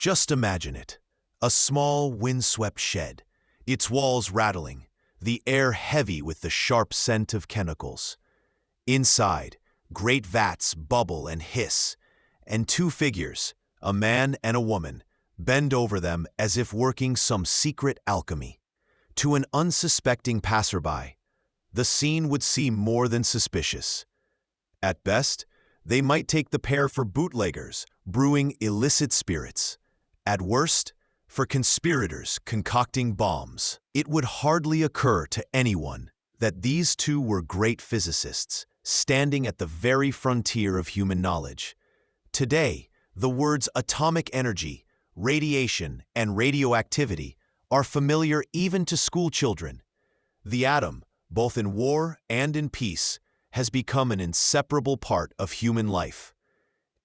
Just imagine it. A small, windswept shed, its walls rattling, the air heavy with the sharp scent of chemicals. Inside, great vats bubble and hiss, and two figures, a man and a woman, bend over them as if working some secret alchemy. To an unsuspecting passerby, the scene would seem more than suspicious. At best, they might take the pair for bootleggers, brewing illicit spirits. At worst, for conspirators concocting bombs. It would hardly occur to anyone that these two were great physicists, standing at the very frontier of human knowledge. Today, the words atomic energy, radiation, and radioactivity are familiar even to school children. The atom, both in war and in peace, has become an inseparable part of human life.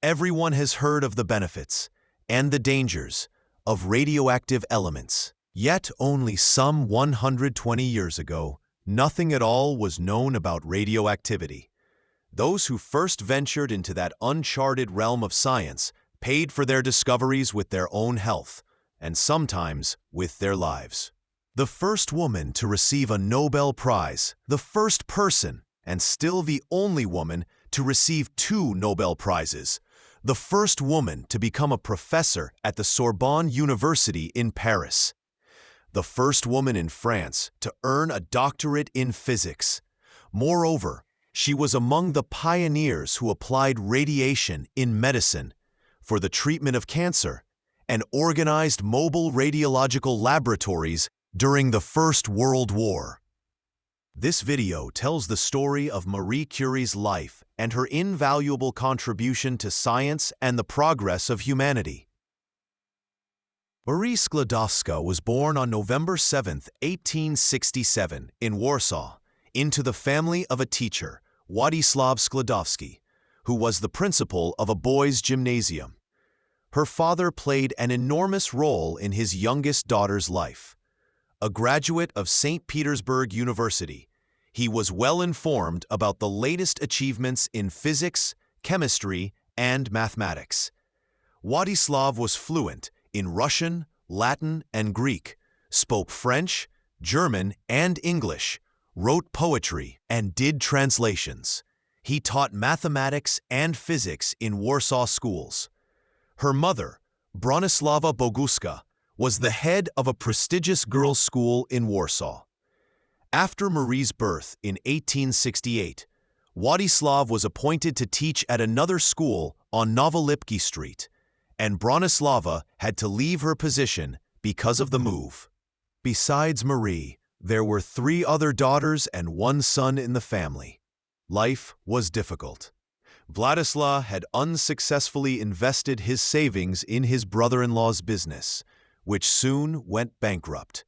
Everyone has heard of the benefits and the dangers of radioactive elements. Yet only some 120 years ago, nothing at all was known about radioactivity. Those who first ventured into that uncharted realm of science paid for their discoveries with their own health, and sometimes with their lives. The first woman to receive a Nobel Prize, the first person, and still the only woman, to receive 2 Nobel Prizes, the first woman to become a professor at the Sorbonne University in Paris, the first woman in France to earn a doctorate in physics. Moreover, she was among the pioneers who applied radiation in medicine for the treatment of cancer and organized mobile radiological laboratories during the First World War. This video tells the story of Marie Curie's life and her invaluable contribution to science and the progress of humanity. Marie Sklodovskaya was born on November 7, 1867, in Warsaw, into the family of a teacher, Władysław Sklodowski, who was the principal of a boys' gymnasium. Her father played an enormous role in his youngest daughter's life. A graduate of St. Petersburg University, he was well informed about the latest achievements in physics, chemistry, and mathematics. Władysław was fluent in Russian, Latin, and Greek, spoke French, German, and English, wrote poetry, and did translations. He taught mathematics and physics in Warsaw schools. Her mother, Bronislawa Boguska, was the head of a prestigious girls' school in Warsaw. After Marie's birth in 1868, Władysław was appointed to teach at another school on Nowolipki Street, and Bronislawa had to leave her position because of the move. Besides Marie, there were 3 other daughters and 1 son in the family. Life was difficult. Władysław had unsuccessfully invested his savings in his brother-in-law's business, which soon went bankrupt.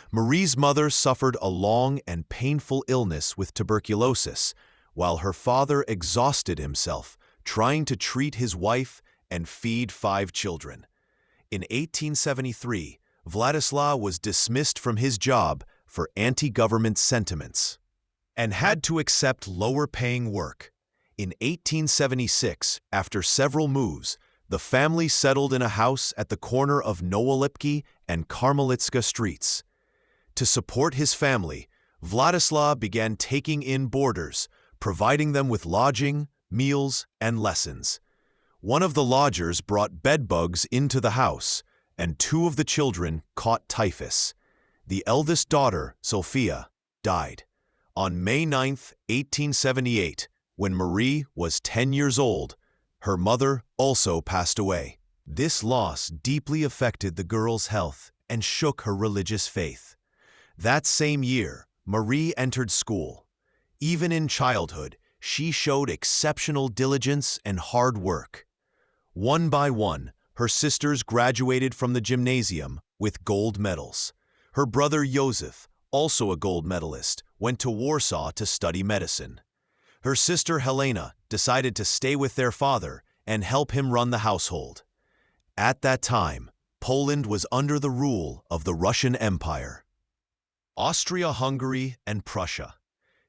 Marie's mother suffered a long and painful illness with tuberculosis, while her father exhausted himself trying to treat his wife and feed 5 children. In 1873, Władysław was dismissed from his job for anti-government sentiments and had to accept lower-paying work. In 1876, after several moves, the family settled in a house at the corner of Nowolipki and Karmelitska streets. To support his family, Władysław began taking in boarders, providing them with lodging, meals, and lessons. One of the lodgers brought bedbugs into the house, and 2 of the children caught typhus. The eldest daughter, Sophia, died. On May 9, 1878, when Marie was 10 years old, her mother also passed away. This loss deeply affected the girl's health and shook her religious faith. That same year, Marie entered school. Even in childhood, she showed exceptional diligence and hard work. One by one, her sisters graduated from the gymnasium with gold medals. Her brother Joseph, also a gold medalist, went to Warsaw to study medicine. Her sister Helena decided to stay with their father and help him run the household. At that time, Poland was under the rule of the Russian Empire. Austria-Hungary and Prussia.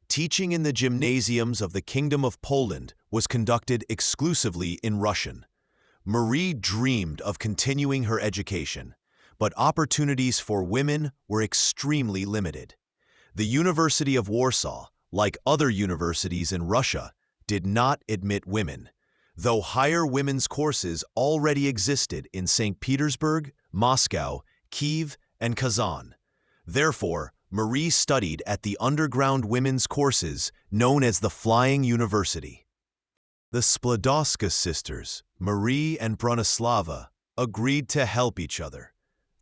Teaching in the gymnasiums of the Kingdom of Poland was conducted exclusively in Russian. Marie dreamed of continuing her education, but opportunities for women were extremely limited. The University of Warsaw, like other universities in Russia, did not admit women, though higher women's courses already existed in St. Petersburg, Moscow, Kyiv, and Kazan. Therefore, Marie studied at the underground women's courses known as the Flying University. The Sklodovskaya sisters, Marie and Bronislava, agreed to help each other.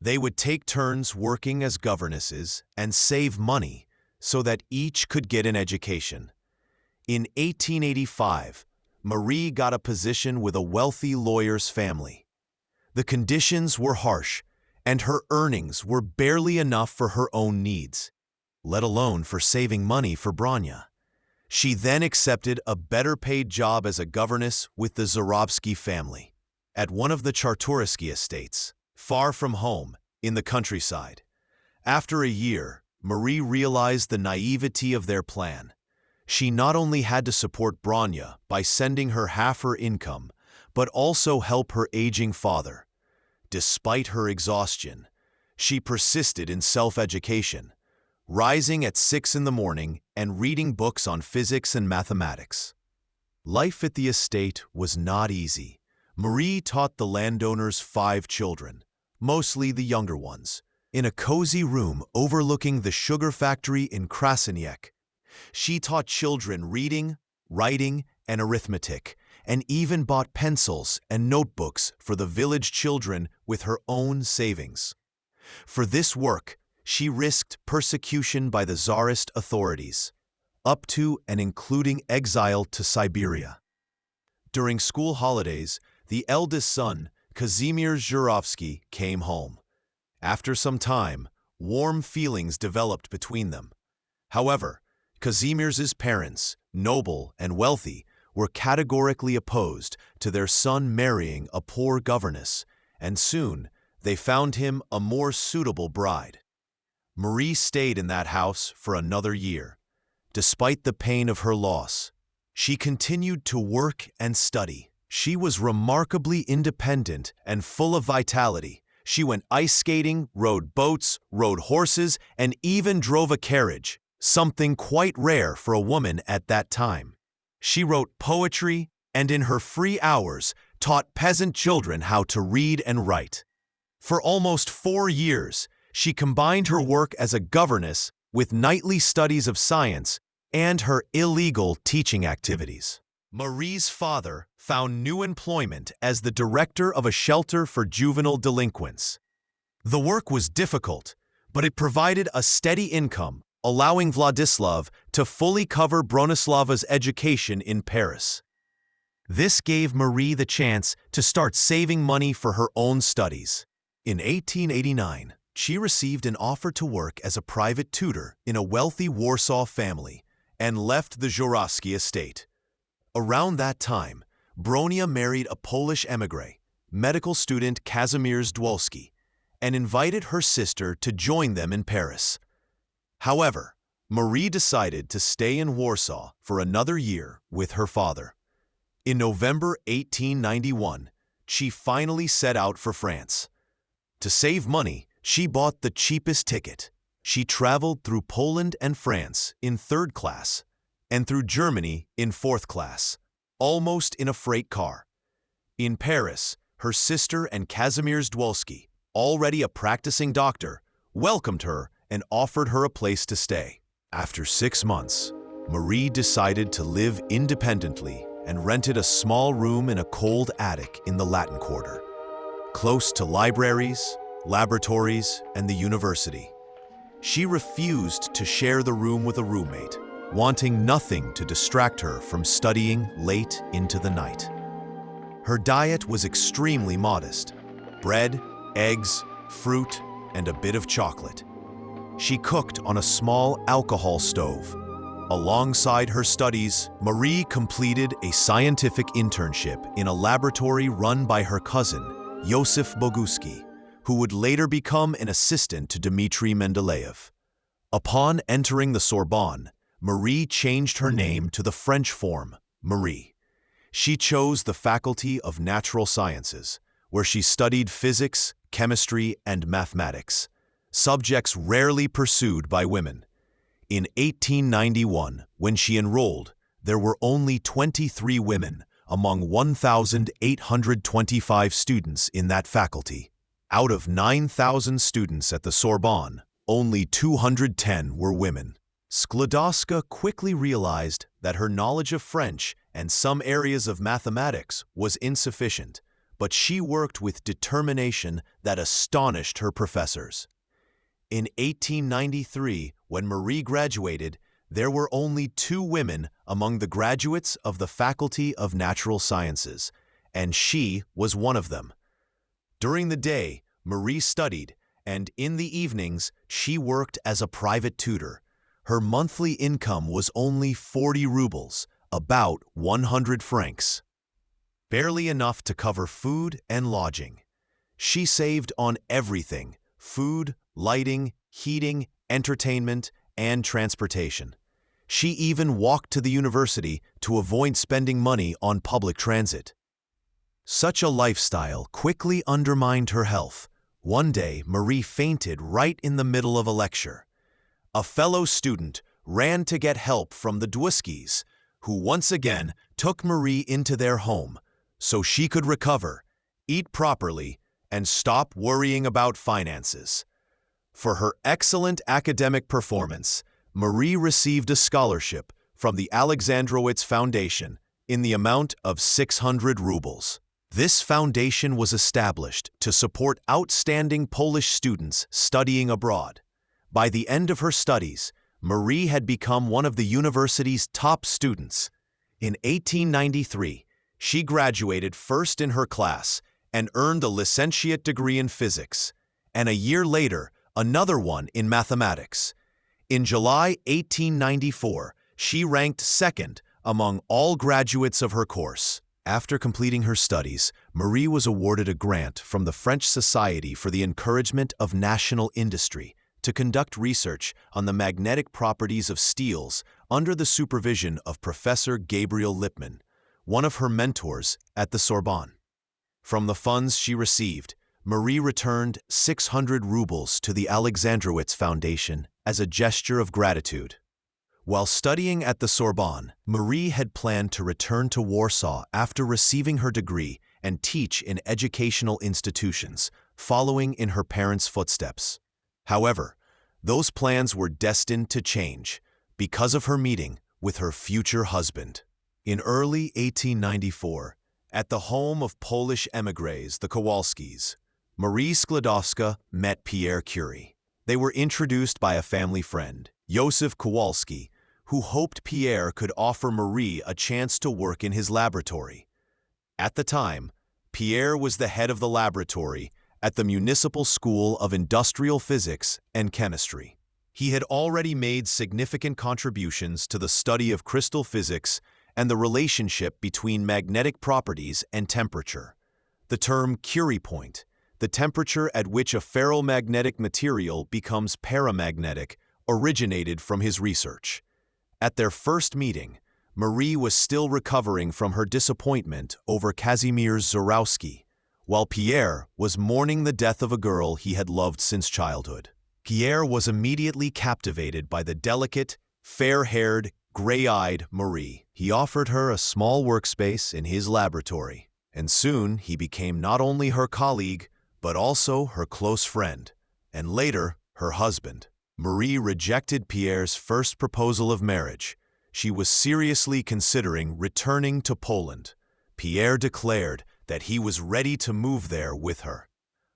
They would take turns working as governesses and save money so that each could get an education. In 1885, Marie got a position with a wealthy lawyer's family. The conditions were harsh, and her earnings were barely enough for her own needs, let alone for saving money for Bronya. She then accepted a better-paid job as a governess with the Zarovsky family, at one of the Czartoryski estates, far from home, in the countryside. After a year, Marie realized the naivety of their plan. She not only had to support Bronya by sending her half her income, but also help her aging father. Despite her exhaustion, she persisted in self-education, rising at 6 in the morning and reading books on physics and mathematics. Life at the estate was not easy. Marie taught the landowners 5 children, mostly the younger ones, in a cozy room overlooking the sugar factory in Krasnyek. She taught children reading, writing, and arithmetic, and even bought pencils and notebooks for the village children with her own savings. For this work, she risked persecution by the Tsarist authorities, up to and including exile to Siberia. During school holidays, the eldest son, Kazimierz Żurawski, came home. After some time, warm feelings developed between them. However, Kazimierz's parents, noble and wealthy, were categorically opposed to their son marrying a poor governess, and soon they found him a more suitable bride. Marie stayed in that house for another year. Despite the pain of her loss, she continued to work and study. She was remarkably independent and full of vitality. She went ice skating, rode boats, rode horses, and even drove a carriage, something quite rare for a woman at that time. She wrote poetry and in her free hours taught peasant children how to read and write. For almost 4 years, she combined her work as a governess with nightly studies of science and her illegal teaching activities. Marie's father found new employment as the director of a shelter for juvenile delinquents. The work was difficult, but it provided a steady income, allowing Vladislav to fully cover Bronislava's education in Paris. This gave Marie the chance to start saving money for her own studies. In 1889, she received an offer to work as a private tutor in a wealthy Warsaw family and left the Żurawski estate. Around that time, Bronia married a Polish émigré, medical student Kazimierz Dwolski, and invited her sister to join them in Paris. However, Marie decided to stay in Warsaw for another year with her father. In November 1891, she finally set out for France. To save money, she bought the cheapest ticket. She traveled through Poland and France in 3rd class and through Germany in 4th class, almost in a freight car. In Paris, her sister and Kazimierz Dwolski, already a practicing doctor, welcomed her and offered her a place to stay. After 6 months, Marie decided to live independently and rented a small room in a cold attic in the Latin Quarter, close to libraries, laboratories, and the university. She refused to share the room with a roommate, wanting nothing to distract her from studying late into the night. Her diet was extremely modest: bread, eggs, fruit, and a bit of chocolate. She cooked on a small alcohol stove. Alongside her studies, Marie completed a scientific internship in a laboratory run by her cousin, Josef Boguski, who would later become an assistant to Dmitry Mendeleev. Upon entering the Sorbonne, Marie changed her name to the French form, Marie. She chose the Faculty of Natural Sciences, where she studied physics, chemistry, and mathematics, subjects rarely pursued by women. In 1891, when she enrolled, there were only 23 women among 1,825 students in that faculty. Out of 9,000 students at the Sorbonne, only 210 were women. Sklodowska quickly realized that her knowledge of French and some areas of mathematics was insufficient, but she worked with determination that astonished her professors. In 1893, when Marie graduated, there were only 2 women among the graduates of the Faculty of Natural Sciences, and she was one of them. During the day, Marie studied, and in the evenings, she worked as a private tutor. Her monthly income was only 40 rubles, about 100 francs. Barely enough to cover food and lodging. She saved on everything: food, lighting, heating, entertainment, and transportation. She even walked to the university to avoid spending money on public transit. Such a lifestyle quickly undermined her health. One day, Marie fainted right in the middle of a lecture. A fellow student ran to get help from the Dwuskis, who once again took Marie into their home so she could recover, eat properly, and stop worrying about finances. For her excellent academic performance, Marie received a scholarship from the Alexandrowitz Foundation in the amount of 600 rubles. This foundation was established to support outstanding Polish students studying abroad. By the end of her studies, Marie had become one of the university's top students. In 1893, she graduated first in her class and earned a licentiate degree in physics, and a year later, another one in mathematics. In July 1894, she ranked second among all graduates of her course. After completing her studies, Marie was awarded a grant from the French Society for the Encouragement of National Industry to conduct research on the magnetic properties of steels under the supervision of Professor Gabriel Lippmann, one of her mentors at the Sorbonne. From the funds she received, Marie returned 600 rubles to the Alexandrowitz Foundation as a gesture of gratitude. While studying at the Sorbonne, Marie had planned to return to Warsaw after receiving her degree and teach in educational institutions, following in her parents' footsteps. However, those plans were destined to change because of her meeting with her future husband. In early 1894, at the home of Polish émigrés, the Kowalskis, Marie Sklodowska met Pierre Curie. They were introduced by a family friend, Joseph Kowalski, who hoped Pierre could offer Marie a chance to work in his laboratory. At the time, Pierre was the head of the laboratory at the Municipal School of Industrial Physics and Chemistry. He had already made significant contributions to the study of crystal physics and the relationship between magnetic properties and temperature. The term Curie point, the temperature at which a ferromagnetic material becomes paramagnetic, originated from his research. At their first meeting, Marie was still recovering from her disappointment over Kazimierz Zorowski, while Pierre was mourning the death of a girl he had loved since childhood. Pierre was immediately captivated by the delicate, fair-haired, gray-eyed Marie. He offered her a small workspace in his laboratory, and soon he became not only her colleague, but also her close friend, and later, her husband. Marie rejected Pierre's first proposal of marriage. She was seriously considering returning to Poland. Pierre declared that he was ready to move there with her.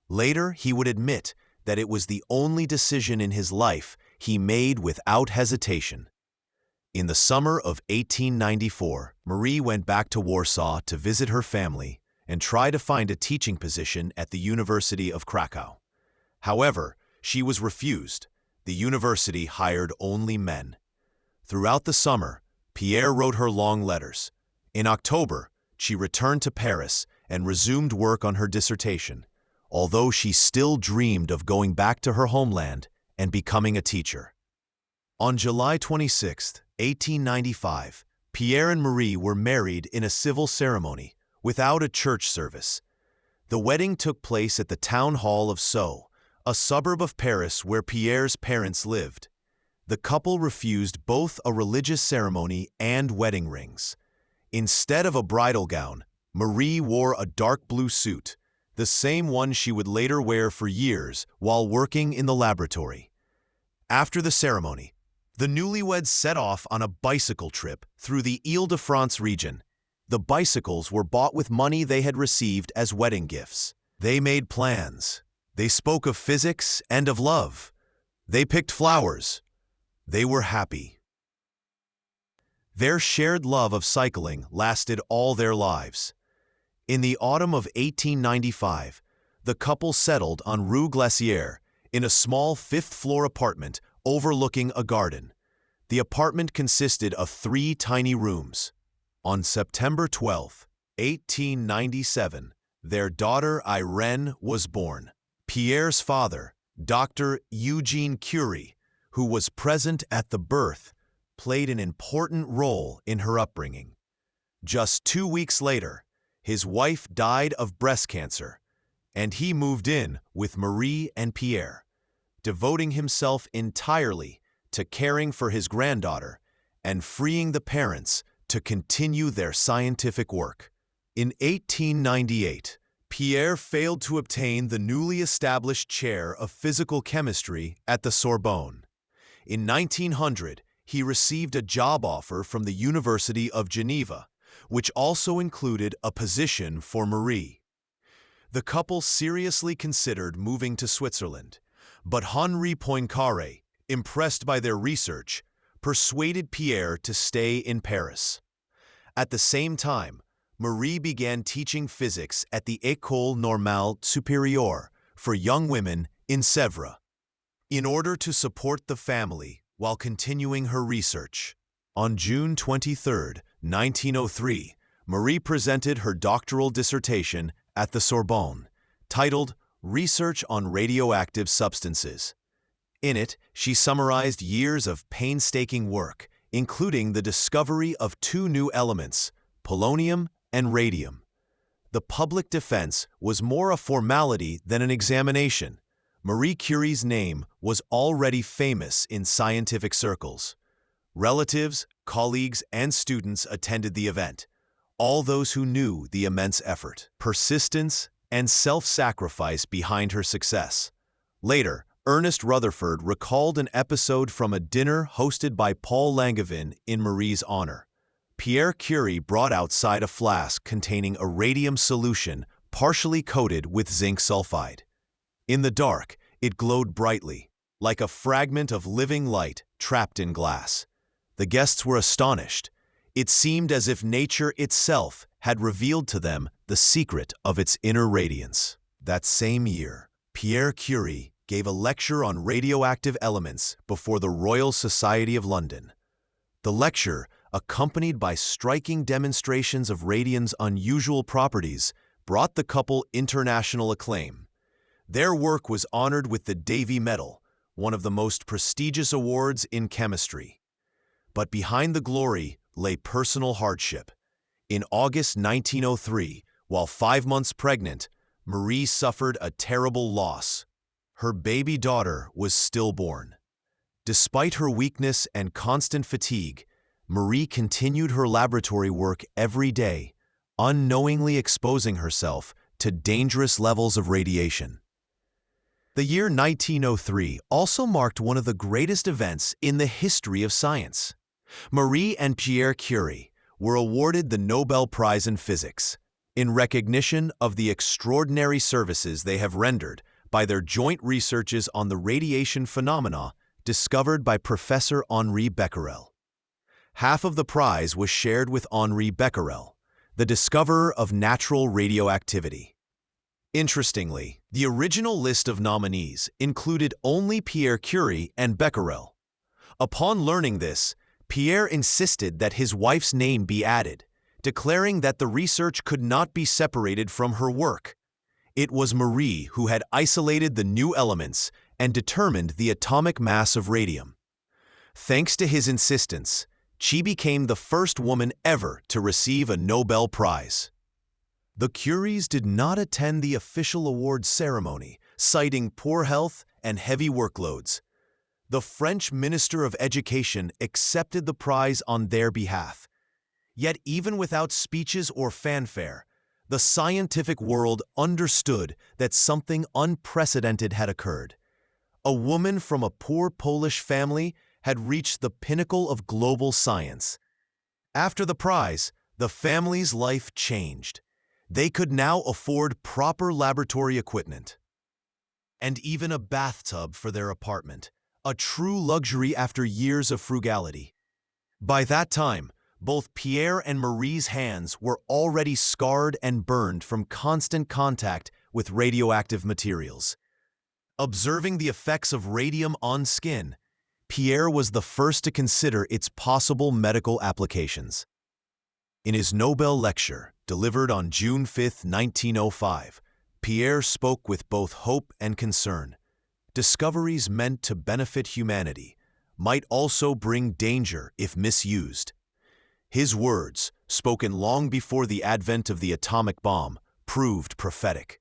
Later, he would admit that it was the only decision in his life he made without hesitation. In the summer of 1894, Marie went back to Warsaw to visit her family and try to find a teaching position at the University of Krakow. However, she was refused. The university hired only men. Throughout the summer, Pierre wrote her long letters. In October, she returned to Paris and resumed work on her dissertation, although she still dreamed of going back to her homeland and becoming a teacher. On July 26, 1895, Pierre and Marie were married in a civil ceremony, without a church service. The wedding took place at the town hall of Sceaux, a suburb of Paris where Pierre's parents lived. The couple refused both a religious ceremony and wedding rings. Instead of a bridal gown, Marie wore a dark blue suit, the same one she would later wear for years while working in the laboratory. After the ceremony, the newlyweds set off on a bicycle trip through the Île-de-France region. The bicycles were bought with money they had received as wedding gifts. They made plans. They spoke of physics and of love. They picked flowers. They were happy. Their shared love of cycling lasted all their lives. In the autumn of 1895, the couple settled on Rue Glacière in a small fifth-floor apartment overlooking a garden. The apartment consisted of 3 tiny rooms. On September 12, 1897, their daughter Irène was born. Pierre's father, Dr. Eugene Curie, who was present at the birth, played an important role in her upbringing. Just 2 weeks later, his wife died of breast cancer, and he moved in with Marie and Pierre, devoting himself entirely to caring for his granddaughter and freeing the parents to continue their scientific work. In 1898, Pierre failed to obtain the newly established chair of physical chemistry at the Sorbonne. In 1900, he received a job offer from the University of Geneva, which also included a position for Marie. The couple seriously considered moving to Switzerland, but Henri Poincaré, impressed by their research, persuaded Pierre to stay in Paris. At the same time, Marie began teaching physics at the École Normale Supérieure for young women in Sèvres, in order to support the family while continuing her research. On June 23, 1903, Marie presented her doctoral dissertation at the Sorbonne, titled Research on Radioactive Substances. In it, she summarized years of painstaking work, including the discovery of 2 new elements, polonium and radium. The public defense was more a formality than an examination. Marie Curie's name was already famous in scientific circles. Relatives, colleagues, and students attended the event, all those who knew the immense effort, persistence, and self-sacrifice behind her success. Later, Ernest Rutherford recalled an episode from a dinner hosted by Paul Langevin in Marie's honor. Pierre Curie brought outside a flask containing a radium solution partially coated with zinc sulfide. In the dark, it glowed brightly, like a fragment of living light trapped in glass. The guests were astonished. It seemed as if nature itself had revealed to them the secret of its inner radiance. That same year, Pierre Curie gave a lecture on radioactive elements before the Royal Society of London. The lecture, accompanied by striking demonstrations of radium's unusual properties, brought the couple international acclaim. Their work was honored with the Davy Medal, one of the most prestigious awards in chemistry. But behind the glory lay personal hardship. In August 1903, while 5 months pregnant, Marie suffered a terrible loss. Her baby daughter was stillborn. Despite her weakness and constant fatigue, Marie continued her laboratory work every day, unknowingly exposing herself to dangerous levels of radiation. The year 1903 also marked one of the greatest events in the history of science. Marie and Pierre Curie were awarded the Nobel Prize in Physics in recognition of the extraordinary services they have rendered by their joint researches on the radiation phenomena discovered by Professor Henri Becquerel. Half of the prize was shared with Henri Becquerel, the discoverer of natural radioactivity. Interestingly, the original list of nominees included only Pierre Curie and Becquerel. Upon learning this, Pierre insisted that his wife's name be added, declaring that the research could not be separated from her work. It was Marie who had isolated the new elements and determined the atomic mass of radium. Thanks to his insistence, She became the first woman ever to receive a Nobel Prize. The Curies did not attend the official award ceremony, citing poor health and heavy workloads. The French Minister of Education accepted the prize on their behalf. Yet even without speeches or fanfare, the scientific world understood that something unprecedented had occurred. A woman from a poor Polish family had reached the pinnacle of global science. After the prize, the family's life changed. They could now afford proper laboratory equipment and even a bathtub for their apartment, a true luxury after years of frugality. By that time, both Pierre and Marie's hands were already scarred and burned from constant contact with radioactive materials. Observing the effects of radium on skin, Pierre was the first to consider its possible medical applications. In his Nobel lecture, delivered on June 5, 1905, Pierre spoke with both hope and concern. Discoveries meant to benefit humanity might also bring danger if misused. His words, spoken long before the advent of the atomic bomb, proved prophetic.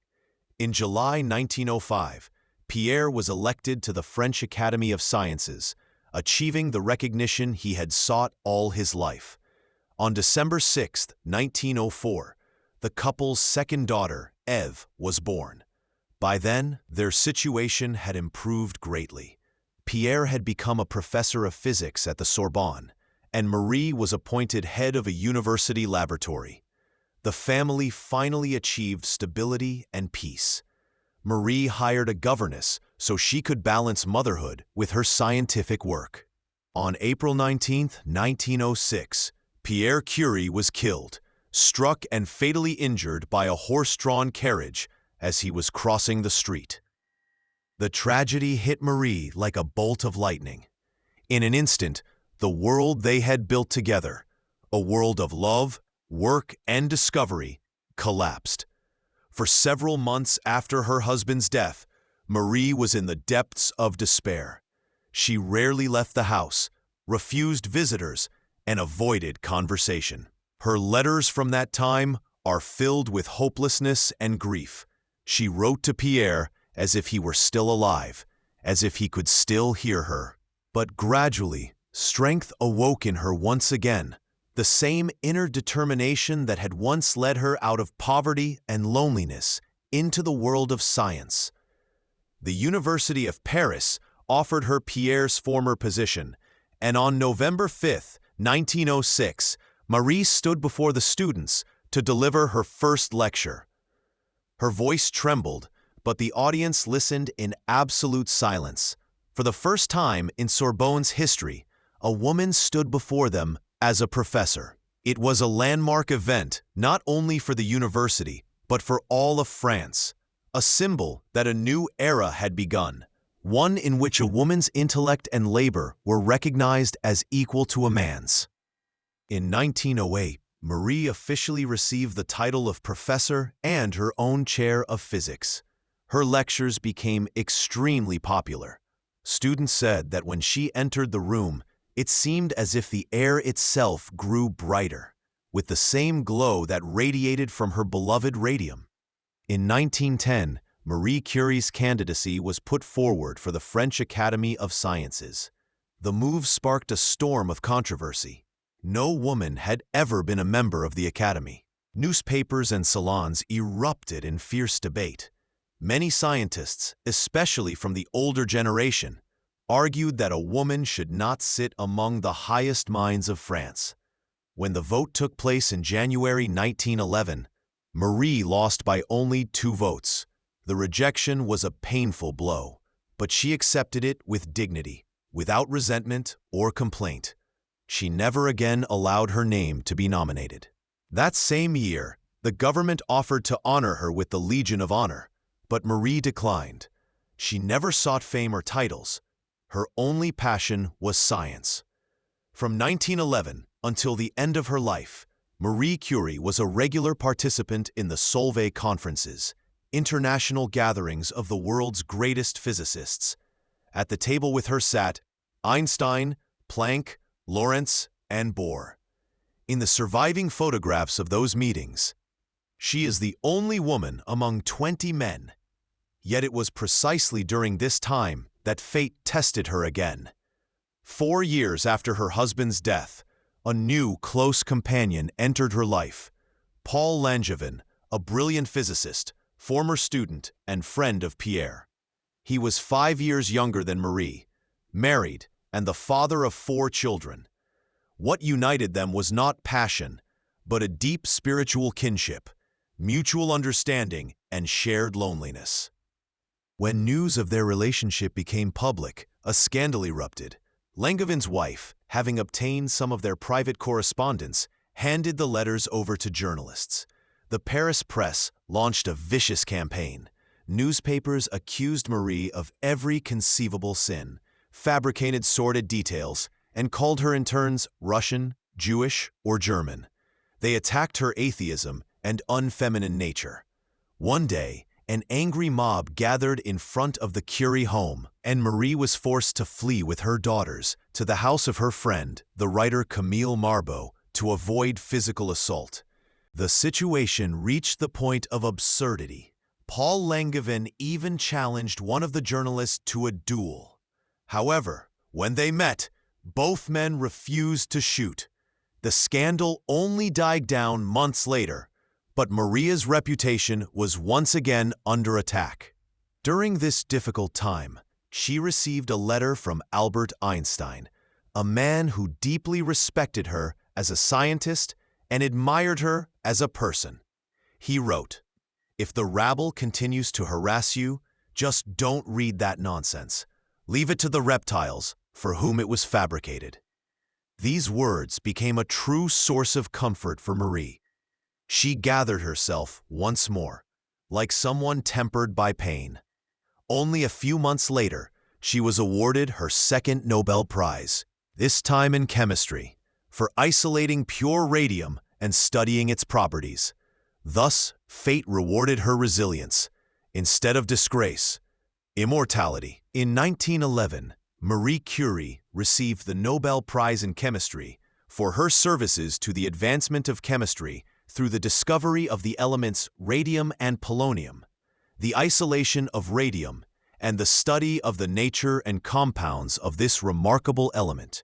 In July 1905, Pierre was elected to the French Academy of Sciences, achieving the recognition he had sought all his life. On December 6, 1904, the couple's second daughter, Eve, was born. By then, their situation had improved greatly. Pierre had become a professor of physics at the Sorbonne, and Marie was appointed head of a university laboratory. The family finally achieved stability and peace. Marie hired a governess so she could balance motherhood with her scientific work. On April 19, 1906, Pierre Curie was killed, struck and fatally injured by a horse-drawn carriage as he was crossing the street. The tragedy hit Marie like a bolt of lightning. In an instant, the world they had built together, a world of love, work, and discovery, collapsed. For several months after her husband's death, Marie was in the depths of despair. She rarely left the house, refused visitors, and avoided conversation. Her letters from that time are filled with hopelessness and grief. She wrote to Pierre as if he were still alive, as if he could still hear her. But gradually, strength awoke in her once again, the same inner determination that had once led her out of poverty and loneliness into the world of science. The University of Paris offered her Pierre's former position, and on November 5, 1906, Marie stood before the students to deliver her first lecture. Her voice trembled, but the audience listened in absolute silence. For the first time in Sorbonne's history, a woman stood before them as a professor. It was a landmark event not only for the university, but for all of France, a symbol that a new era had begun, one in which a woman's intellect and labor were recognized as equal to a man's. In 1908, Marie officially received the title of professor and her own chair of physics. Her lectures became extremely popular. Students said that when she entered the room, it seemed as if the air itself grew brighter, with the same glow that radiated from her beloved radium. In 1910, Marie Curie's candidacy was put forward for the French Academy of Sciences. The move sparked a storm of controversy. No woman had ever been a member of the Academy. Newspapers and salons erupted in fierce debate. Many scientists, especially from the older generation, argued that a woman should not sit among the highest minds of France. When the vote took place in January 1911, Marie lost by only 2 votes. The rejection was a painful blow, but she accepted it with dignity, without resentment or complaint. She never again allowed her name to be nominated. That same year, the government offered to honor her with the Legion of Honor, but Marie declined. She never sought fame or titles. Her only passion was science. From 1911 until the end of her life, Marie Curie was a regular participant in the Solvay conferences, international gatherings of the world's greatest physicists. At the table with her sat Einstein, Planck, Lorentz, and bore. In the surviving photographs of those meetings, she is the only woman among 20 men. Yet it was precisely during this time that fate tested her again. 4 years after her husband's death, a new close companion entered her life, Paul Langevin, a brilliant physicist, former student, and friend of Pierre. He was 5 years younger than Marie, married, and the father of 4 children. What united them was not passion, but a deep spiritual kinship, mutual understanding, and shared loneliness. When news of their relationship became public, a scandal erupted. Langevin's wife, having obtained some of their private correspondence, handed the letters over to journalists. The Paris press launched a vicious campaign. Newspapers accused Marie of every conceivable sin, fabricated sordid details, and called her in turns Russian, Jewish, or German. They attacked her atheism and unfeminine nature. One day, an angry mob gathered in front of the Curie home, and Marie was forced to flee with her daughters to the house of her friend, the writer Camille Marbeau, to avoid physical assault. The situation reached the point of absurdity. Paul Langevin even challenged one of the journalists to a duel. However, when they met, both men refused to shoot. The scandal only died down months later, but Maria's reputation was once again under attack. During this difficult time, she received a letter from Albert Einstein, a man who deeply respected her as a scientist and admired her as a person. He wrote, "If the rabble continues to harass you, just don't read that nonsense. Leave it to the reptiles for whom it was fabricated." These words became a true source of comfort for Marie. She gathered herself once more, like someone tempered by pain. Only a few months later, she was awarded her second Nobel Prize, this time in chemistry, for isolating pure radium and studying its properties. Thus, fate rewarded her resilience, instead of disgrace, immortality. In 1911, Marie Curie received the Nobel Prize in Chemistry for her services to the advancement of chemistry through the discovery of the elements radium and polonium, the isolation of radium, and the study of the nature and compounds of this remarkable element.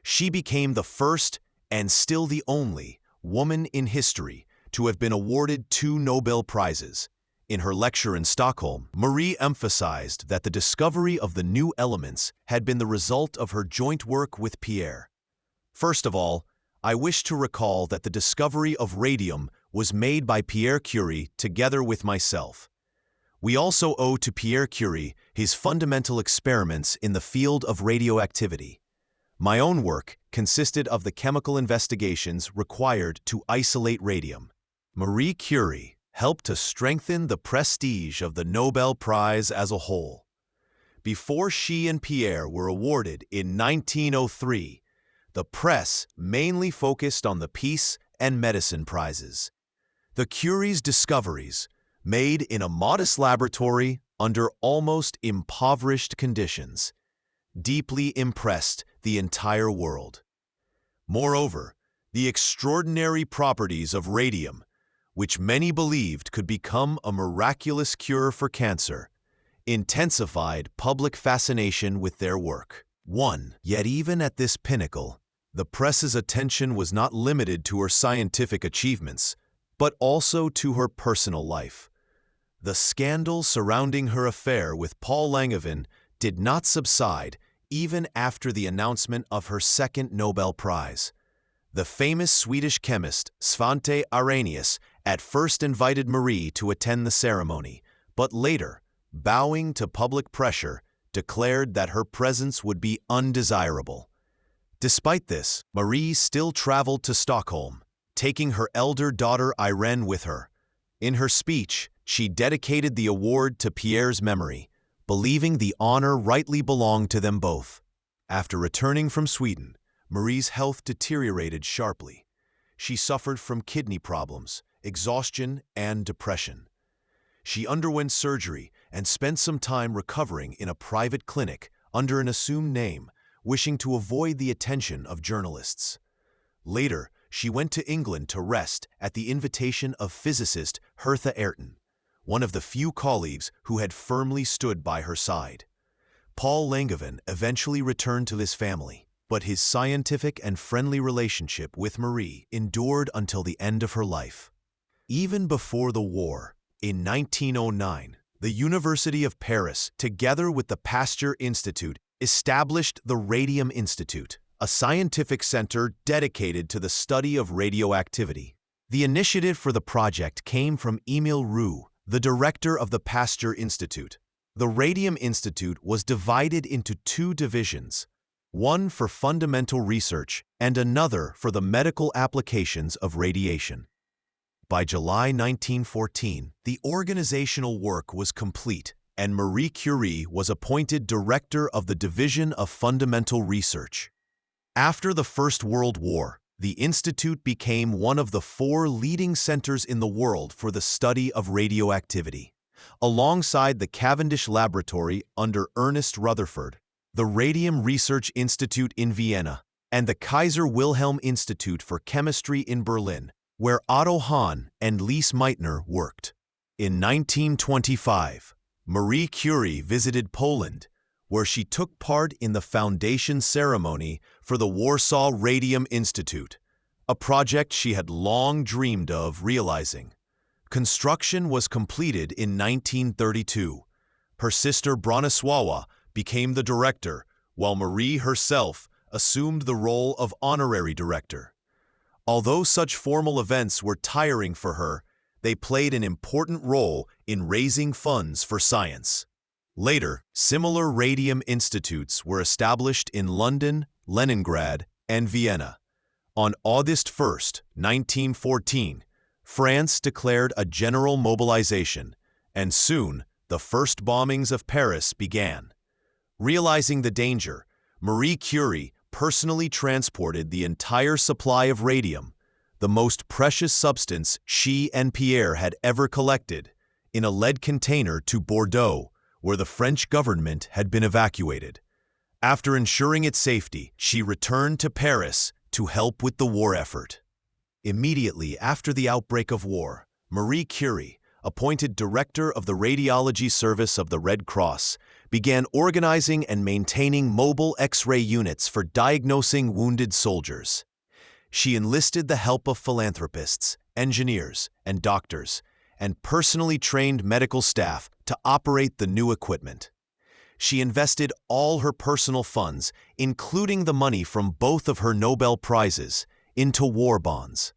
She became the first, and still the only, woman in history to have been awarded 2 Nobel Prizes. In her lecture in Stockholm, Marie emphasized that the discovery of the new elements had been the result of her joint work with Pierre. First of all, I wish to recall that the discovery of radium was made by Pierre Curie together with myself. We also owe to Pierre Curie his fundamental experiments in the field of radioactivity. My own work consisted of the chemical investigations required to isolate radium. Marie Curie helped to strengthen the prestige of the Nobel Prize as a whole. Before she and Pierre were awarded in 1903, the press mainly focused on the peace and medicine prizes. The Curie's discoveries, made in a modest laboratory under almost impoverished conditions, deeply impressed the entire world. Moreover, the extraordinary properties of radium, which many believed could become a miraculous cure for cancer, intensified public fascination with their work. 1. Yet even at this pinnacle, the press's attention was not limited to her scientific achievements, but also to her personal life. The scandal surrounding her affair with Paul Langevin did not subside even after the announcement of her second Nobel Prize. The famous Swedish chemist Svante Arrhenius at first invited Marie to attend the ceremony, but later, bowing to public pressure, declared that her presence would be undesirable. Despite this, Marie still traveled to Stockholm, taking her elder daughter Irene with her. In her speech, she dedicated the award to Pierre's memory, believing the honor rightly belonged to them both. After returning from Sweden, Marie's health deteriorated sharply. She suffered from kidney problems, exhaustion, and depression. She underwent surgery and spent some time recovering in a private clinic under an assumed name, wishing to avoid the attention of journalists. Later, she went to England to rest at the invitation of physicist Hertha Ayrton, one of the few colleagues who had firmly stood by her side. Paul Langevin eventually returned to his family, but his scientific and friendly relationship with Marie endured until the end of her life. Even before the war, in 1909, the University of Paris, together with the Pasteur Institute, established the Radium Institute, a scientific center dedicated to the study of radioactivity. The initiative for the project came from Émile Roux, the director of the Pasteur Institute. The Radium Institute was divided into two divisions, one for fundamental research and another for the medical applications of radiation. By July 1914, the organizational work was complete, and Marie Curie was appointed director of the Division of Fundamental Research. After the First World War, the institute became one of the 4 leading centers in the world for the study of radioactivity. Alongside the Cavendish Laboratory under Ernest Rutherford, the Radium Research Institute in Vienna, and the Kaiser Wilhelm Institute for Chemistry in Berlin, where Otto Hahn and Lise Meitner worked. In 1925, Marie Curie visited Poland, where she took part in the foundation ceremony for the Warsaw Radium Institute, a project she had long dreamed of realizing. Construction was completed in 1932. Her sister Bronisława became the director, while Marie herself assumed the role of honorary director. Although such formal events were tiring for her, they played an important role in raising funds for science. Later, similar radium institutes were established in London, Leningrad, and Vienna. On August 1, 1914, France declared a general mobilization, and soon the first bombings of Paris began. Realizing the danger, Marie Curie personally transported the entire supply of radium, the most precious substance she and Pierre had ever collected, in a lead container to Bordeaux, where the French government had been evacuated. After ensuring its safety, she returned to Paris to help with the war effort. Immediately after the outbreak of war, Marie Curie, appointed director of the Radiology Service of the Red Cross, began organizing and maintaining mobile X-ray units for diagnosing wounded soldiers. She enlisted the help of philanthropists, engineers, and doctors, and personally trained medical staff to operate the new equipment. She invested all her personal funds, including the money from both of her Nobel Prizes, into war bonds.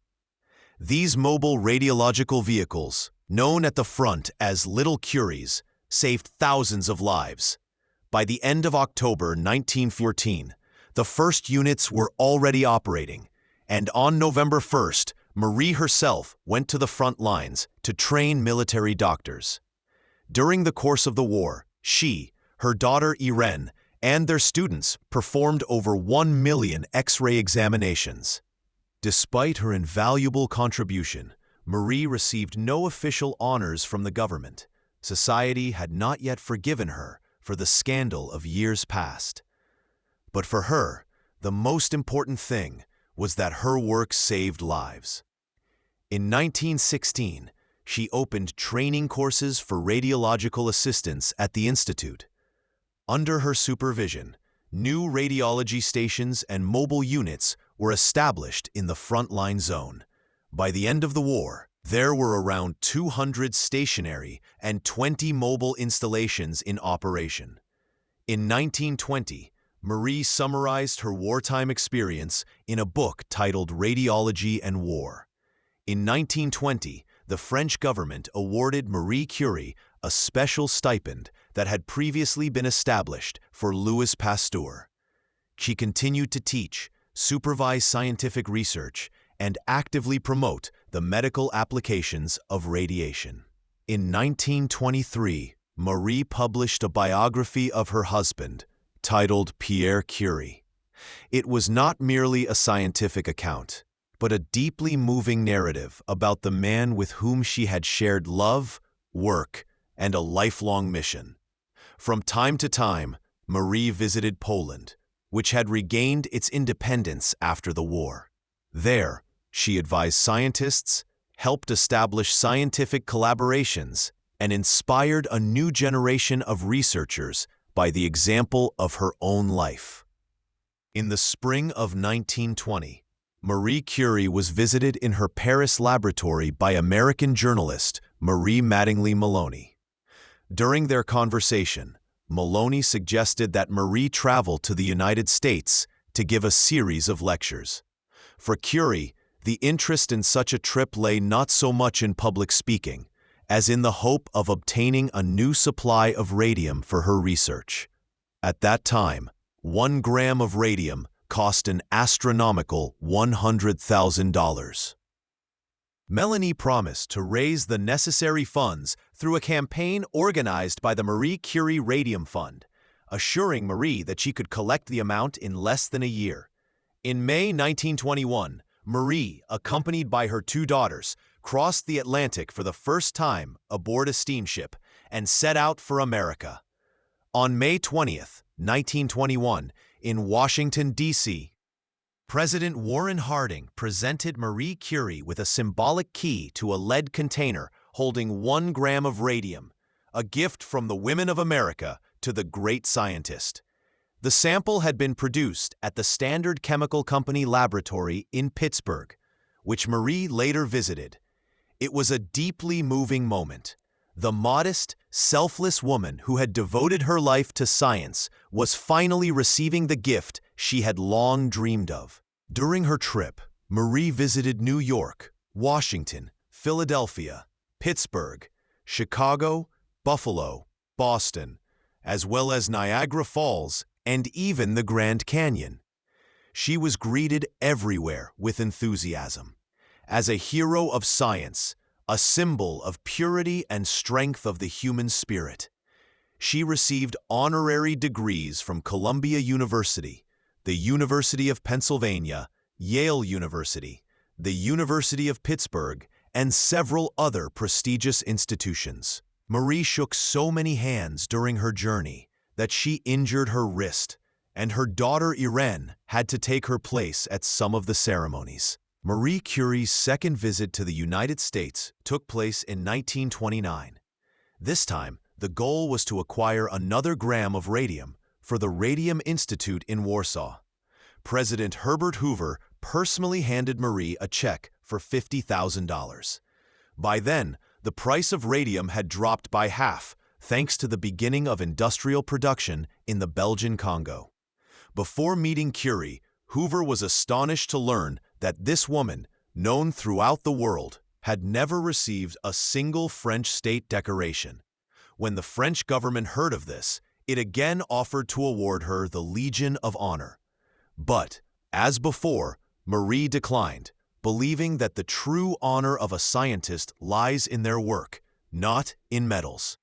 These mobile radiological vehicles, known at the front as Little Curies, saved thousands of lives. By the end of October 1914, the first units were already operating, and on November 1st, Marie herself went to the front lines to train military doctors. During the course of the war, she, her daughter Irene, and their students performed over 1 million X-ray examinations. Despite her invaluable contribution, Marie received no official honors from the government. Society had not yet forgiven her for the scandal of years past. But for her, the most important thing was that her work saved lives. In 1916, she opened training courses for radiological assistants at the Institute. Under her supervision, new radiology stations and mobile units were established in the frontline zone. By the end of the war, there were around 200 stationary and 20 mobile installations in operation. In 1920, Marie summarized her wartime experience in a book titled Radiology and War. In 1920, the French government awarded Marie Curie a special stipend that had previously been established for Louis Pasteur. She continued to teach, supervise scientific research, and actively promote the medical applications of radiation. In 1923, Marie published a biography of her husband, titled Pierre Curie. It was not merely a scientific account, but a deeply moving narrative about the man with whom she had shared love, work, and a lifelong mission. From time to time, Marie visited Poland, which had regained its independence after the war. There, she advised scientists, helped establish scientific collaborations, and inspired a new generation of researchers by the example of her own life. In the spring of 1920, Marie Curie was visited in her Paris laboratory by American journalist Marie Mattingly Maloney. During their conversation, Maloney suggested that Marie travel to the United States to give a series of lectures. For Curie, the interest in such a trip lay not so much in public speaking, as in the hope of obtaining a new supply of radium for her research. At that time, 1 gram of radium cost an astronomical $100,000. Melanie promised to raise the necessary funds through a campaign organized by the Marie Curie Radium Fund, assuring Marie that she could collect the amount in less than a year. In May 1921, Marie, accompanied by her 2 daughters, crossed the Atlantic for the first time aboard a steamship and set out for America. On May 20th, 1921, in Washington, D.C., President Warren Harding presented Marie Curie with a symbolic key to a lead container holding 1 gram of radium, a gift from the women of America to the great scientist. The sample had been produced at the Standard Chemical Company laboratory in Pittsburgh, which Marie later visited. It was a deeply moving moment. The modest, selfless woman who had devoted her life to science was finally receiving the gift she had long dreamed of. During her trip, Marie visited New York, Washington, Philadelphia, Pittsburgh, Chicago, Buffalo, Boston, as well as Niagara Falls and even the Grand Canyon. She was greeted everywhere with enthusiasm. As a hero of science, a symbol of purity and strength of the human spirit. She received honorary degrees from Columbia University, the University of Pennsylvania, Yale University, the University of Pittsburgh, and several other prestigious institutions. Marie shook so many hands during her journey that she injured her wrist, and her daughter Irene had to take her place at some of the ceremonies. Marie Curie's second visit to the United States took place in 1929. This time, the goal was to acquire another gram of radium for the Radium Institute in Warsaw. President Herbert Hoover personally handed Marie a check for $50,000. By then, the price of radium had dropped by half, thanks to the beginning of industrial production in the Belgian Congo. Before meeting Curie, Hoover was astonished to learn that this woman, known throughout the world, had never received a single French state decoration. When the French government heard of this, it again offered to award her the Legion of Honor. But, as before, Marie declined, believing that the true honor of a scientist lies in their work, not in medals.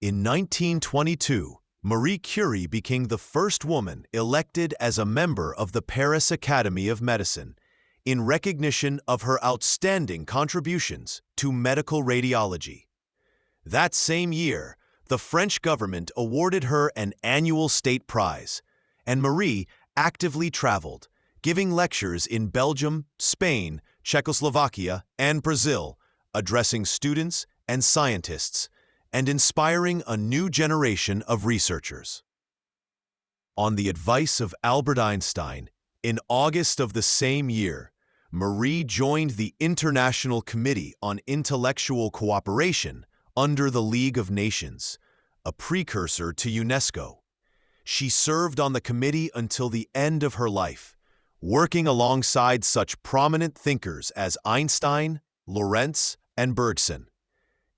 In 1922, Marie Curie became the first woman elected as a member of the Paris Academy of Medicine, in recognition of her outstanding contributions to medical radiology. That same year, the French government awarded her an annual state prize, and Marie actively traveled, giving lectures in Belgium, Spain, Czechoslovakia, and Brazil, addressing students and scientists, and inspiring a new generation of researchers. On the advice of Albert Einstein, in August of the same year, Marie joined the International Committee on Intellectual Cooperation under the League of Nations, a precursor to UNESCO. She served on the committee until the end of her life, working alongside such prominent thinkers as Einstein, Lorentz, and Bergson.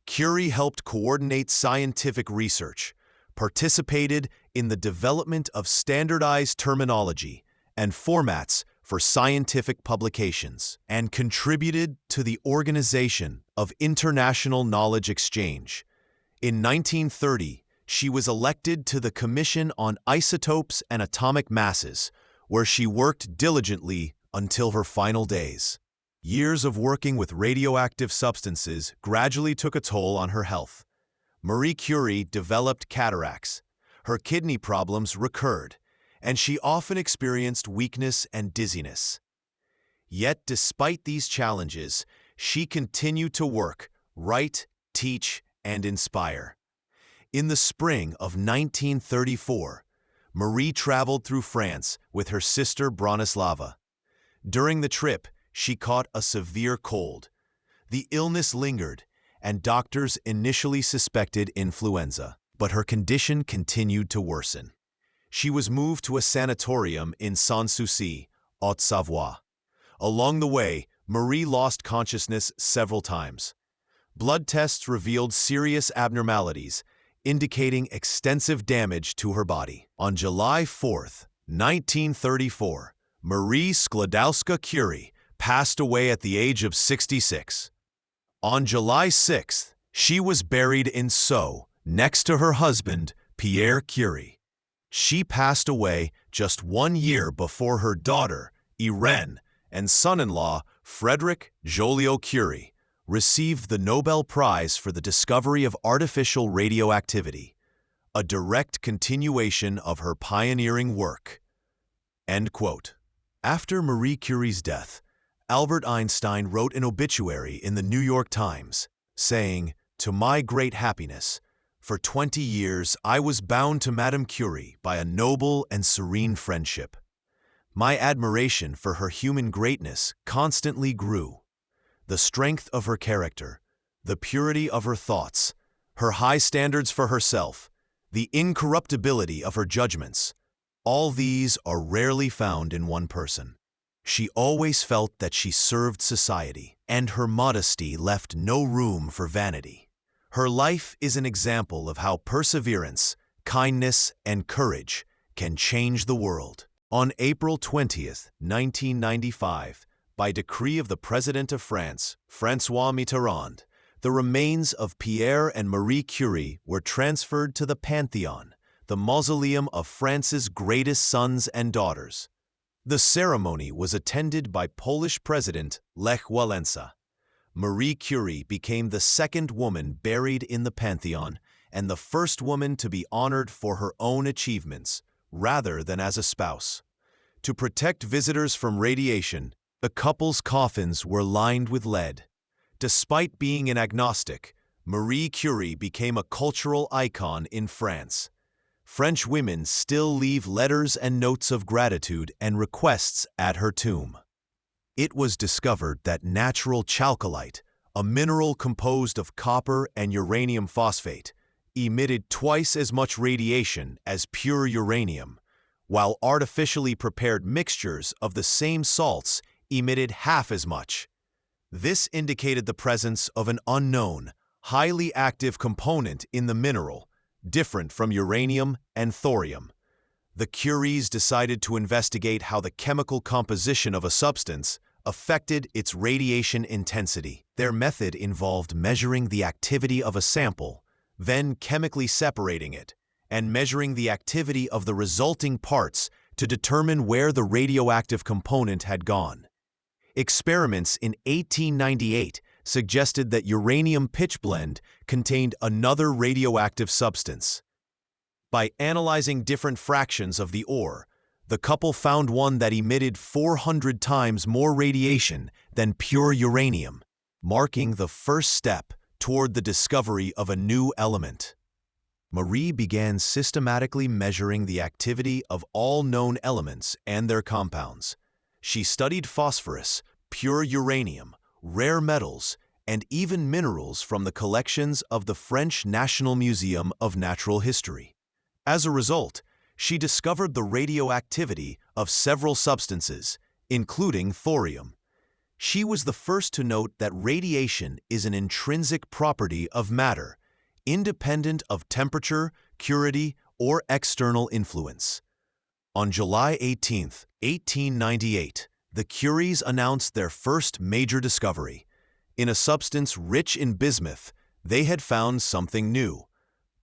Curie helped coordinate scientific research, participated in the development of standardized terminology and formats for scientific publications, and contributed to the organization of international knowledge exchange. In 1930, she was elected to the Commission on Isotopes and Atomic Masses, where she worked diligently until her final days. Years of working with radioactive substances gradually took a toll on her health. Marie Curie developed cataracts. Her kidney problems recurred, and she often experienced weakness and dizziness. Yet despite these challenges, she continued to work, write, teach, and inspire. In the spring of 1934, Marie traveled through France with her sister Bronislava. During the trip, she caught a severe cold. The illness lingered, and doctors initially suspected influenza, but her condition continued to worsen. She was moved to a sanatorium in Sanssouci, Haute-Savoie. Along the way, Marie lost consciousness several times. Blood tests revealed serious abnormalities, indicating extensive damage to her body. On July 4, 1934, Marie Sklodowska Curie passed away at the age of 66. On July 6, she was buried in Sceaux, next to her husband, Pierre Curie. She passed away just 1 year before her daughter, Irene, and son-in-law, Frédéric Joliot-Curie, received the Nobel Prize for the discovery of artificial radioactivity, a direct continuation of her pioneering work. End quote. After Marie Curie's death, Albert Einstein wrote an obituary in the New York Times, saying, "To my great happiness, for 20 years I was bound to Madame Curie by a noble and serene friendship. My admiration for her human greatness constantly grew. The strength of her character, the purity of her thoughts, her high standards for herself, the incorruptibility of her judgments, all these are rarely found in one person. She always felt that she served society, and her modesty left no room for vanity. Her life is an example of how perseverance, kindness, and courage can change the world." On April 20, 1995, by decree of the President of France, François Mitterrand, the remains of Pierre and Marie Curie were transferred to the Pantheon, the mausoleum of France's greatest sons and daughters. The ceremony was attended by Polish President Lech Walesa. Marie Curie became the second woman buried in the Pantheon and the first woman to be honored for her own achievements, rather than as a spouse. To protect visitors from radiation, the couple's coffins were lined with lead. Despite being an agnostic, Marie Curie became a cultural icon in France. French women still leave letters and notes of gratitude and requests at her tomb. It was discovered that natural chalcolite, a mineral composed of copper and uranium phosphate, emitted twice as much radiation as pure uranium, while artificially prepared mixtures of the same salts emitted half as much. This indicated the presence of an unknown, highly active component in the mineral, different from uranium and thorium. The Curies decided to investigate how the chemical composition of a substance affected its radiation intensity. Their method involved measuring the activity of a sample, then chemically separating it, and measuring the activity of the resulting parts to determine where the radioactive component had gone. Experiments in 1898 suggested that uranium pitchblende contained another radioactive substance. By analyzing different fractions of the ore, the couple found one that emitted 400 times more radiation than pure uranium, marking the first step toward the discovery of a new element. Marie began systematically measuring the activity of all known elements and their compounds. She studied phosphorus, pure uranium, rare metals, and even minerals from the collections of the French National Museum of Natural History. As a result, she discovered the radioactivity of several substances, including thorium. She was the first to note that radiation is an intrinsic property of matter, independent of temperature, purity, or external influence. On July 18, 1898, the Curies announced their first major discovery. In a substance rich in bismuth, they had found something new: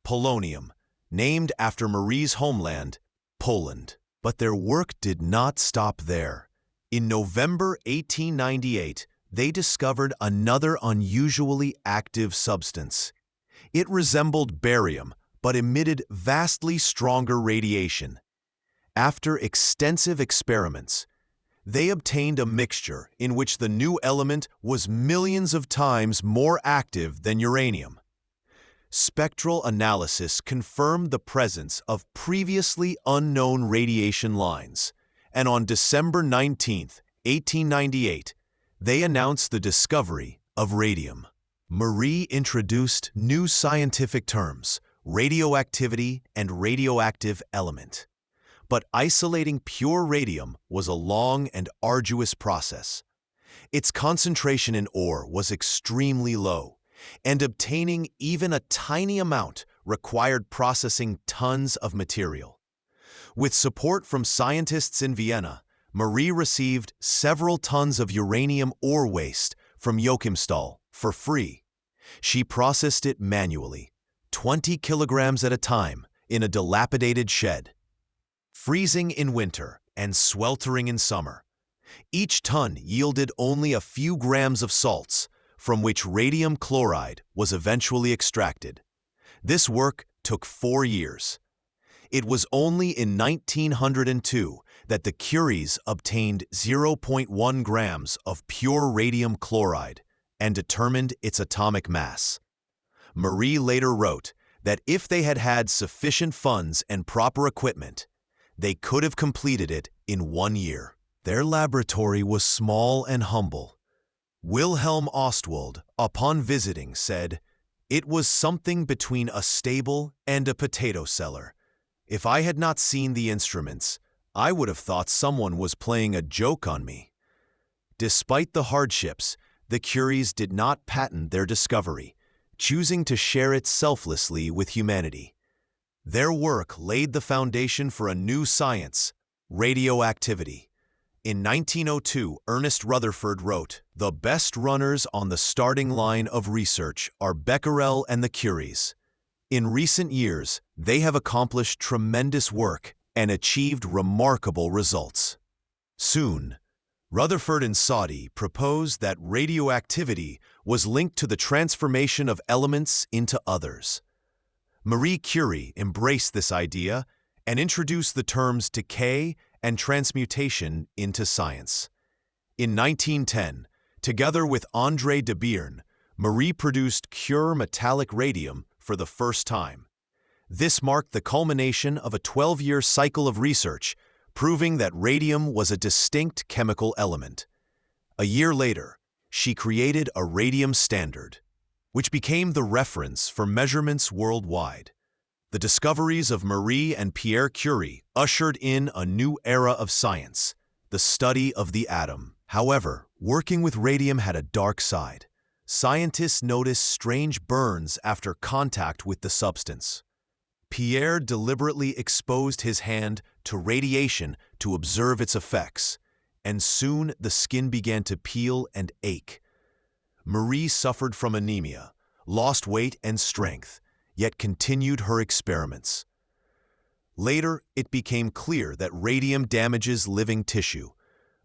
polonium, named after Marie's homeland, Poland. But their work did not stop there. In November 1898, they discovered another unusually active substance. It resembled barium, but emitted vastly stronger radiation. After extensive experiments, They obtained a mixture in which the new element was millions of times more active than uranium. Spectral analysis confirmed the presence of previously unknown radiation lines, and on December 19, 1898, they announced the discovery of radium. Marie introduced new scientific terms, radioactivity and radioactive element. But isolating pure radium was a long and arduous process. Its concentration in ore was extremely low, and obtaining even a tiny amount required processing tons of material. With support from scientists in Vienna, Marie received several tons of uranium ore waste from Joachimsthal for free. She processed it manually, 20 kilograms at a time, in a dilapidated shed. Freezing in winter and sweltering in summer, each ton yielded only a few grams of salts, from which radium chloride was eventually extracted. This work took 4 years. It was only in 1902 that the Curies obtained 0.1 grams of pure radium chloride and determined its atomic mass. Marie later wrote that if they had had sufficient funds and proper equipment, they could have completed it in 1 year. Their laboratory was small and humble. Wilhelm Ostwald, upon visiting, said, "It was something between a stable and a potato cellar. If I had not seen the instruments, I would have thought someone was playing a joke on me." Despite the hardships, the Curies did not patent their discovery, choosing to share it selflessly with humanity. Their work laid the foundation for a new science, radioactivity. In 1902, Ernest Rutherford wrote, "The best runners on the starting line of research are Becquerel and the Curies. In recent years, they have accomplished tremendous work and achieved remarkable results." Soon, Rutherford and Soddy proposed that radioactivity was linked to the transformation of elements into others. Marie Curie embraced this idea and introduced the terms decay and transmutation into science. In 1910, together with André de Beirne, Marie produced pure metallic radium for the first time. This marked the culmination of a 12-year cycle of research, proving that radium was a distinct chemical element. A year later, she created a radium standard, which became the reference for measurements worldwide. The discoveries of Marie and Pierre Curie ushered in a new era of science, the study of the atom. However, working with radium had a dark side. Scientists noticed strange burns after contact with the substance. Pierre deliberately exposed his hand to radiation to observe its effects, and soon the skin began to peel and ache. Marie suffered from anemia, lost weight and strength, yet continued her experiments. Later, it became clear that radium damages living tissue,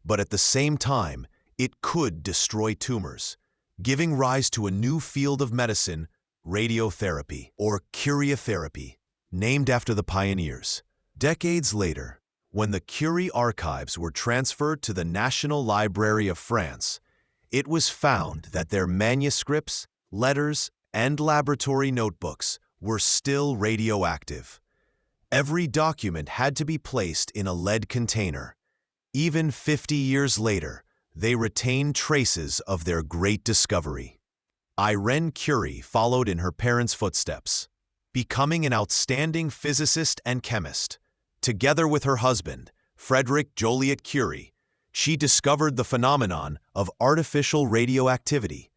but at the same time, it could destroy tumors, giving rise to a new field of medicine, radiotherapy, or Curiotherapy, named after the pioneers. Decades later, when the Curie archives were transferred to the National Library of France, it was found that their manuscripts, letters, and laboratory notebooks were still radioactive. Every document had to be placed in a lead container. Even 50 years later, they retained traces of their great discovery. Irene Curie followed in her parents' footsteps, becoming an outstanding physicist and chemist. Together with her husband, Frederick Joliot Curie, she discovered the phenomenon of artificial radioactivity,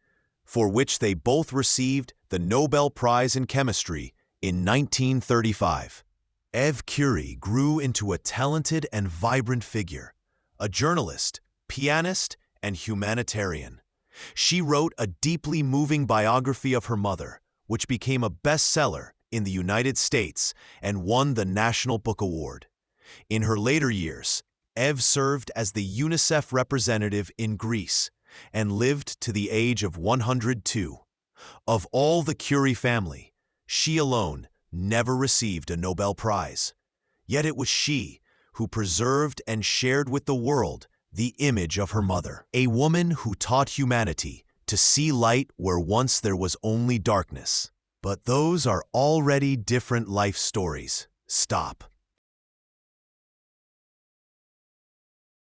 for which they both received the Nobel Prize in Chemistry in 1935. Eve Curie grew into a talented and vibrant figure, a journalist, pianist, and humanitarian. She wrote a deeply moving biography of her mother, which became a bestseller in the United States and won the National Book Award. In her later years, Eve served as the UNICEF representative in Greece and lived to the age of 102. Of all the Curie family, she alone never received a Nobel Prize. Yet it was she who preserved and shared with the world the image of her mother, a woman who taught humanity to see light where once there was only darkness. But those are already different life stories. Stop.